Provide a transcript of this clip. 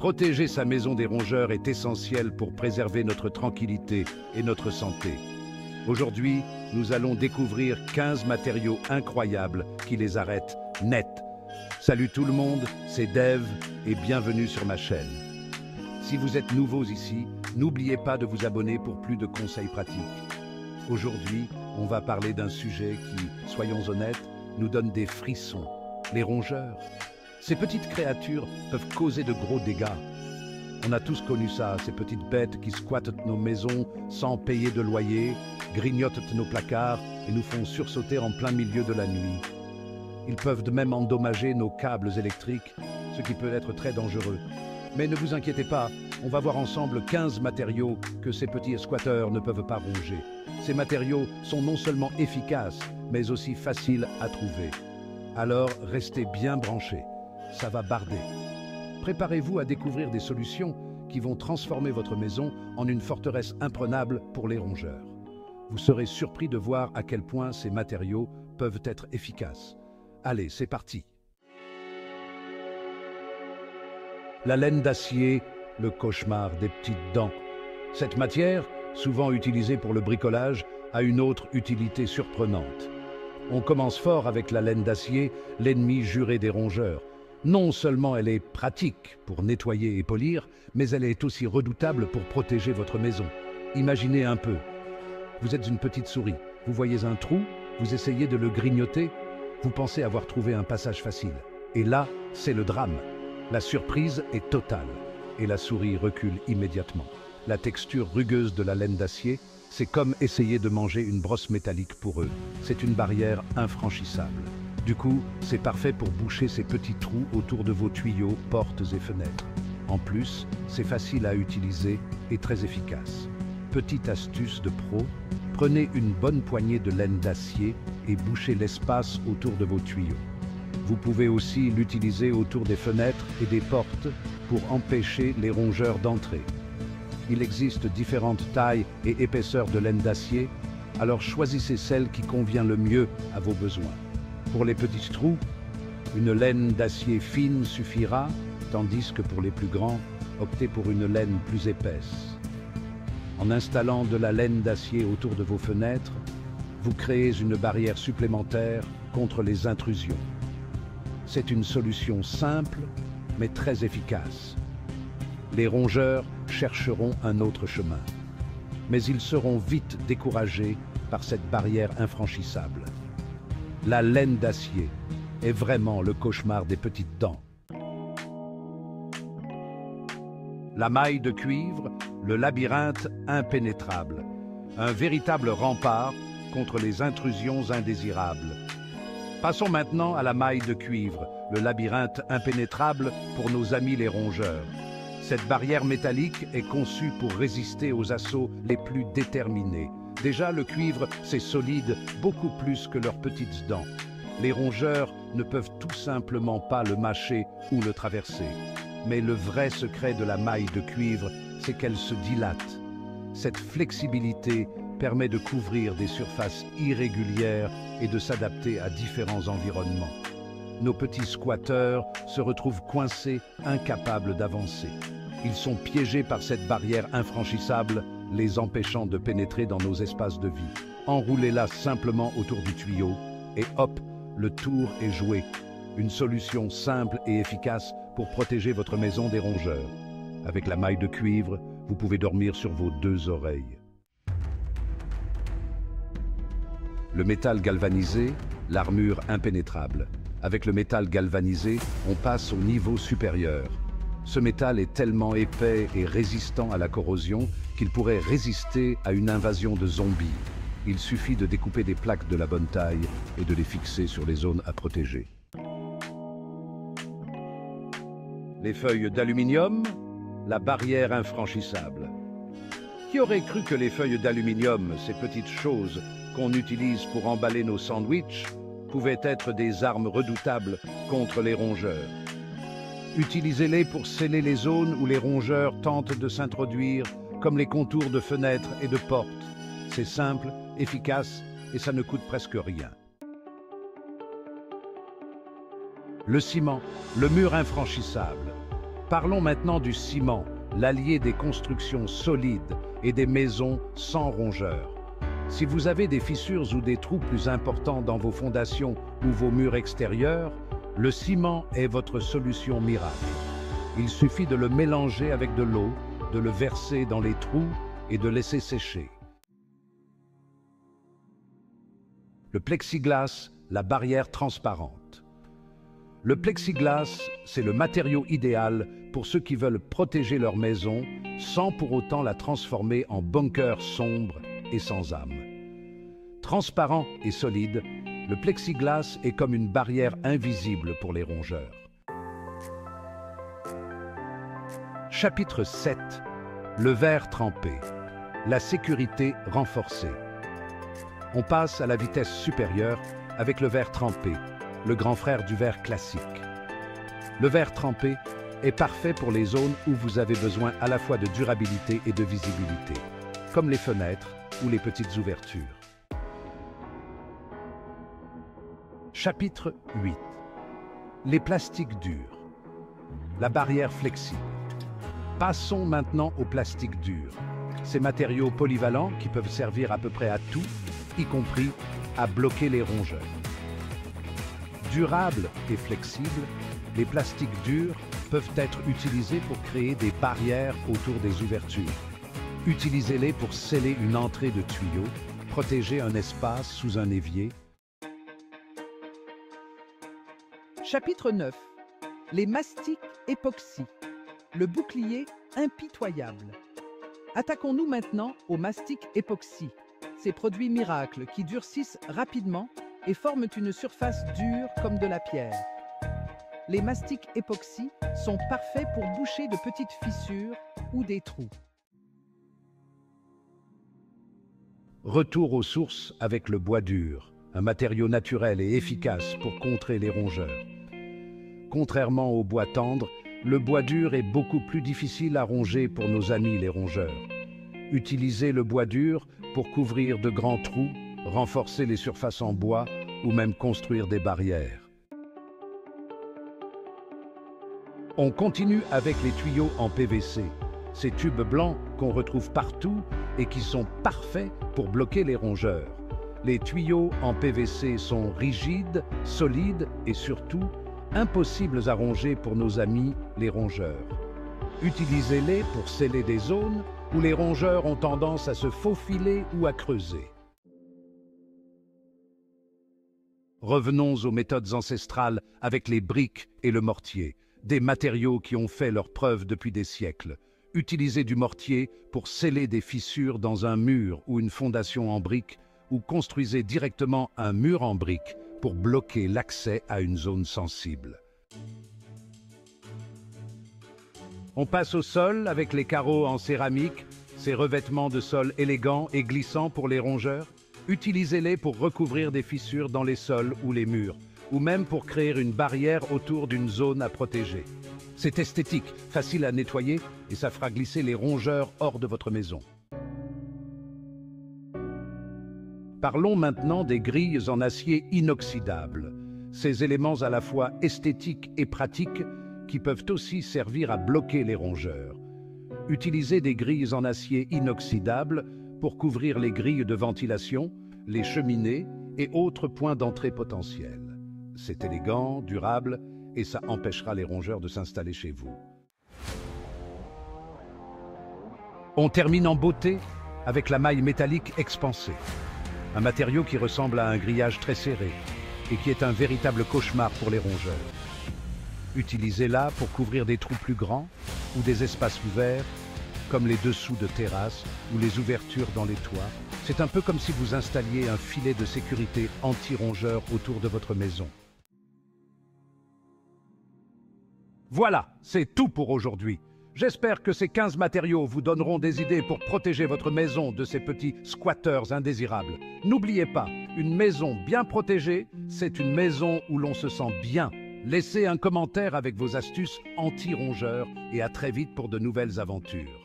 Protéger sa maison des rongeurs est essentiel pour préserver notre tranquillité et notre santé. Aujourd'hui, nous allons découvrir 15 matériaux incroyables qui les arrêtent net. Salut tout le monde, c'est Dev et bienvenue sur ma chaîne. Si vous êtes nouveaux ici, n'oubliez pas de vous abonner pour plus de conseils pratiques. Aujourd'hui, on va parler d'un sujet qui, soyons honnêtes, nous donne des frissons. Les rongeurs. Ces petites créatures peuvent causer de gros dégâts. On a tous connu ça, ces petites bêtes qui squattent nos maisons sans payer de loyer, grignotent nos placards et nous font sursauter en plein milieu de la nuit. Ils peuvent de même endommager nos câbles électriques, ce qui peut être très dangereux. Mais ne vous inquiétez pas, on va voir ensemble 15 matériaux que ces petits squatteurs ne peuvent pas ronger. Ces matériaux sont non seulement efficaces, mais aussi faciles à trouver. Alors, restez bien branchés, ça va barder. Préparez-vous à découvrir des solutions qui vont transformer votre maison en une forteresse imprenable pour les rongeurs. Vous serez surpris de voir à quel point ces matériaux peuvent être efficaces. Allez, c'est parti. La laine d'acier, le cauchemar des petites dents. Cette matière, souvent utilisée pour le bricolage, a une autre utilité surprenante. On commence fort avec la laine d'acier, l'ennemi juré des rongeurs. Non seulement elle est pratique pour nettoyer et polir, mais elle est aussi redoutable pour protéger votre maison. Imaginez un peu. Vous êtes une petite souris, vous voyez un trou, vous essayez de le grignoter, vous pensez avoir trouvé un passage facile. Et là, c'est le drame. La surprise est totale et la souris recule immédiatement. La texture rugueuse de la laine d'acier, c'est comme essayer de manger une brosse métallique pour eux. C'est une barrière infranchissable. Du coup, c'est parfait pour boucher ces petits trous autour de vos tuyaux, portes et fenêtres. En plus, c'est facile à utiliser et très efficace. Petite astuce de pro, prenez une bonne poignée de laine d'acier et bouchez l'espace autour de vos tuyaux. Vous pouvez aussi l'utiliser autour des fenêtres et des portes pour empêcher les rongeurs d'entrer. Il existe différentes tailles et épaisseurs de laine d'acier, alors choisissez celle qui convient le mieux à vos besoins. Pour les petits trous, une laine d'acier fine suffira, tandis que pour les plus grands, optez pour une laine plus épaisse. En installant de la laine d'acier autour de vos fenêtres, vous créez une barrière supplémentaire contre les intrusions. C'est une solution simple, mais très efficace. Les rongeurs chercheront un autre chemin, mais ils seront vite découragés par cette barrière infranchissable. La laine d'acier est vraiment le cauchemar des petites dents. La maille de cuivre, le labyrinthe impénétrable. Un véritable rempart contre les intrusions indésirables. Passons maintenant à la maille de cuivre, le labyrinthe impénétrable pour nos amis les rongeurs. Cette barrière métallique est conçue pour résister aux assauts les plus déterminés. Déjà, le cuivre, c'est solide beaucoup plus que leurs petites dents. Les rongeurs ne peuvent tout simplement pas le mâcher ou le traverser. Mais le vrai secret de la maille de cuivre, c'est qu'elle se dilate. Cette flexibilité permet de couvrir des surfaces irrégulières et de s'adapter à différents environnements. Nos petits squatteurs se retrouvent coincés, incapables d'avancer. Ils sont piégés par cette barrière infranchissable, les empêchant de pénétrer dans nos espaces de vie. Enroulez-la simplement autour du tuyau et hop, le tour est joué. Une solution simple et efficace pour protéger votre maison des rongeurs. Avec la maille de cuivre, vous pouvez dormir sur vos deux oreilles. Le métal galvanisé, l'armure impénétrable. Avec le métal galvanisé, on passe au niveau supérieur. Ce métal est tellement épais et résistant à la corrosion qu'il pourrait résister à une invasion de zombies. Il suffit de découper des plaques de la bonne taille et de les fixer sur les zones à protéger. Les feuilles d'aluminium, la barrière infranchissable. Qui aurait cru que les feuilles d'aluminium, ces petites choses qu'on utilise pour emballer nos sandwichs, pouvaient être des armes redoutables contre les rongeurs? Utilisez-les pour sceller les zones où les rongeurs tentent de s'introduire, comme les contours de fenêtres et de portes. C'est simple, efficace et ça ne coûte presque rien. Le ciment, le mur infranchissable. Parlons maintenant du ciment, l'allié des constructions solides et des maisons sans rongeurs. Si vous avez des fissures ou des trous plus importants dans vos fondations ou vos murs extérieurs, le ciment est votre solution miracle. Il suffit de le mélanger avec de l'eau, de le verser dans les trous et de laisser sécher. Le plexiglas, la barrière transparente. Le plexiglas, c'est le matériau idéal pour ceux qui veulent protéger leur maison sans pour autant la transformer en bunker sombre et sans âme. Transparent et solide, le plexiglas est comme une barrière invisible pour les rongeurs. Chapitre 7. Le verre trempé. La sécurité renforcée. On passe à la vitesse supérieure avec le verre trempé, le grand frère du verre classique. Le verre trempé est parfait pour les zones où vous avez besoin à la fois de durabilité et de visibilité, comme les fenêtres ou les petites ouvertures. Chapitre 8. Les plastiques durs. La barrière flexible. Passons maintenant au plastique dur. Ces matériaux polyvalents qui peuvent servir à peu près à tout, y compris à bloquer les rongeurs. Durables et flexibles, les plastiques durs peuvent être utilisés pour créer des barrières autour des ouvertures. Utilisez-les pour sceller une entrée de tuyaux, protéger un espace sous un évier. Chapitre 9. Les mastiques époxy. Le bouclier impitoyable. Attaquons-nous maintenant aux mastiques époxy, ces produits miracles qui durcissent rapidement et forment une surface dure comme de la pierre. Les mastiques époxy sont parfaits pour boucher de petites fissures ou des trous. Retour aux sources avec le bois dur, un matériau naturel et efficace pour contrer les rongeurs. Contrairement au bois tendre, le bois dur est beaucoup plus difficile à ronger pour nos amis les rongeurs. Utilisez le bois dur pour couvrir de grands trous, renforcer les surfaces en bois ou même construire des barrières. On continue avec les tuyaux en PVC, ces tubes blancs qu'on retrouve partout et qui sont parfaits pour bloquer les rongeurs. Les tuyaux en PVC sont rigides, solides et surtout impossibles à ronger pour nos amis les rongeurs. Utilisez-les pour sceller des zones où les rongeurs ont tendance à se faufiler ou à creuser. Revenons aux méthodes ancestrales avec les briques et le mortier, des matériaux qui ont fait leurs preuves depuis des siècles. Utilisez du mortier pour sceller des fissures dans un mur ou une fondation en briques, ou construisez directement un mur en briques pour bloquer l'accès à une zone sensible. On passe au sol avec les carreaux en céramique, ces revêtements de sol élégants et glissants pour les rongeurs. Utilisez-les pour recouvrir des fissures dans les sols ou les murs, ou même pour créer une barrière autour d'une zone à protéger. C'est esthétique, facile à nettoyer et ça fera glisser les rongeurs hors de votre maison. Parlons maintenant des grilles en acier inoxydable, ces éléments à la fois esthétiques et pratiques qui peuvent aussi servir à bloquer les rongeurs. Utilisez des grilles en acier inoxydable pour couvrir les grilles de ventilation, les cheminées et autres points d'entrée potentiels. C'est élégant, durable et ça empêchera les rongeurs de s'installer chez vous. On termine en beauté avec la maille métallique expansée. Un matériau qui ressemble à un grillage très serré et qui est un véritable cauchemar pour les rongeurs. Utilisez-la pour couvrir des trous plus grands ou des espaces ouverts, comme les dessous de terrasses ou les ouvertures dans les toits. C'est un peu comme si vous installiez un filet de sécurité anti-rongeur autour de votre maison. Voilà, c'est tout pour aujourd'hui. J'espère que ces 15 matériaux vous donneront des idées pour protéger votre maison de ces petits squatteurs indésirables. N'oubliez pas, une maison bien protégée, c'est une maison où l'on se sent bien. Laissez un commentaire avec vos astuces anti-rongeurs et à très vite pour de nouvelles aventures.